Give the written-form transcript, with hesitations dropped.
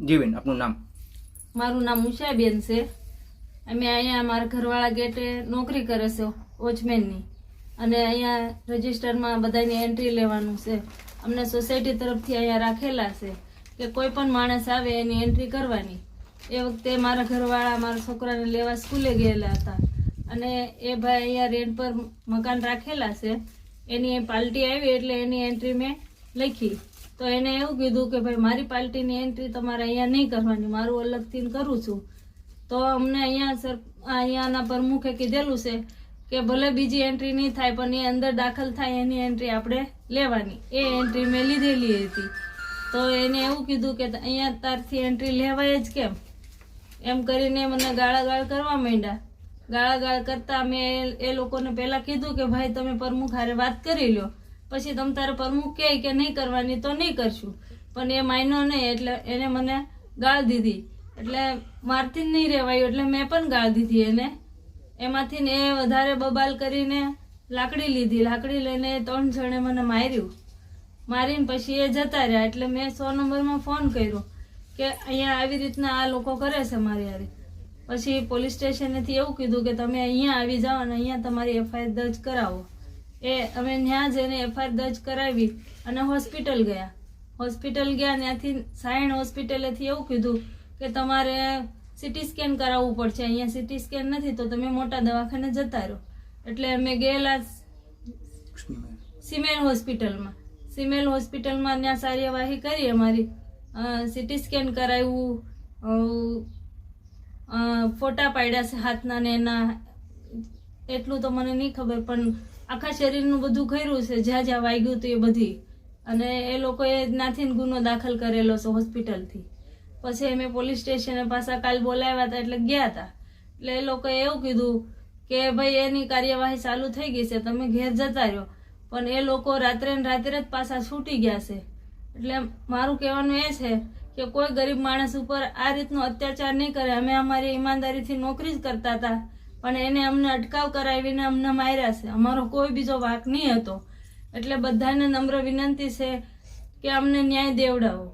જી બેન, આપનું નામ? મારું નામ ઉષાબેન છે. અમે અહીંયા મારા ઘરવાળા ગેટે નોકરી કરે છે વોચમેનની, અને અહીંયા રજિસ્ટરમાં બધાની એન્ટ્રી લેવાનું છે. અમને સોસાયટી તરફથી અહીંયા રાખેલા છે કે કોઈ પણ માણસ આવે એની એન્ટ્રી કરવાની. એ વખતે મારા ઘરવાળા મારા છોકરાને લેવા સ્કૂલે ગયેલા હતા, અને એ ભાઈ અહીંયા રેન્ટ પર મકાન રાખેલા છે. એની પાર્ટી આવી એટલે એની એન્ટ્રી મેં લખી. તો એને એવું કીધું કે ભાઈ મારી પાર્ટીની એન્ટ્રી તમારે અહીંયા નહીં કરવાની, મારું અલગથી કરું છું. તો અમને અહીંયાના પ્રમુખે કીધેલું છે કે ભલે બીજી એન્ટ્રી નહીં થાય પણ એ અંદર દાખલ થાય એની એન્ટ્રી આપણે લેવાની. એ એન્ટ્રી મેં લીધેલી હતી. તો એને એવું કીધું કે અહીંયા તારથી એન્ટ્રી લેવાય જ કેમ, એમ કરીને મને ગાળાગાળ કરવા માંડ્યા. ગાળાગાળ કરતા મેં એ લોકોને પહેલાં કીધું કે ભાઈ તમે પ્રમુખ હારે વાત કરી લો, પછી તમ તારે પ્રમુખ કહે કે નહીં કરવાની તો નહીં કરશું. પણ એ માન્યો નહીં એટલે એને મને ગાળ દીધી. એટલે મારથી નહીં રહેવાયું એટલે મેં પણ ગાળ દીધી એને. એમાંથી ને એ વધારે બબાલ કરીને લાકડી લીધી. લાકડી લઈને 3 જણે મને મારીને પછી એ જતા રહ્યા. એટલે મેં 100 નંબરમાં ફોન કર્યો કે અહીંયા આવી રીતના આ લોકો કરે છે મારી હારે. પછી પોલીસ સ્ટેશનેથી એવું કીધું કે તમે અહીંયા આવી જાઓ અને અહીંયા તમારી FIR દર્જ કરાવો. અમે ત્યાં જઈને FIR દર્જ કરાવી અને હોસ્પિટલ ગયા. ત્યાંથી સાયણ હોસ્પિટલેથી એવું કીધું કે તમારે CT સ્કેન કરાવવું પડશે. અહીંયા CT સ્કેન નથી તો તમે મોટા દવાખાને જતા રહો. એટલે અમે ગયેલા સિમેલ હોસ્પિટલમાં. ત્યાં કાર્યવાહી કરી અમારી. CT સ્કેન કરાવ્યું, ફોટા પાડ્યા છે હાથના ને એના. એટલું તો મને નહીં ખબર, પણ આખા શરીરનું બધું કર્યું છે, જ્યાં જ્યાં વાગ્યું હતું એ બધી. અને એ લોકોએ ત્યાંથી ગુનો દાખલ કરેલો છે હોસ્પિટલથી. પછી અમે પોલીસ સ્ટેશને પાછા કાલ બોલાવ્યા હતા એટલે ગયા હતા. એટલે એ લોકોએ એવું કીધું કે ભાઈ એની કાર્યવાહી ચાલુ થઈ ગઈ છે, તમે ઘેર જતા રહ્યો. પણ એ લોકો રાત્રે ને રાત્રે જ પાછા છૂટી ગયા છે. એટલે મારું કહેવાનું એ છે કે કોઈ ગરીબ માણસ ઉપર આ રીતનો અત્યાચાર નહીં કરે. અમે અમારી ઈમાનદારીથી નોકરી જ કરતા હતા, પણ એને અમને અટકાવ કરાવીને અમને માર્યા છે. અમારો કોઈ બીજો વાંક નહીં હતો. એટલે બધાને નમ્ર વિનંતી છે કે અમને ન્યાય દેવડાવો.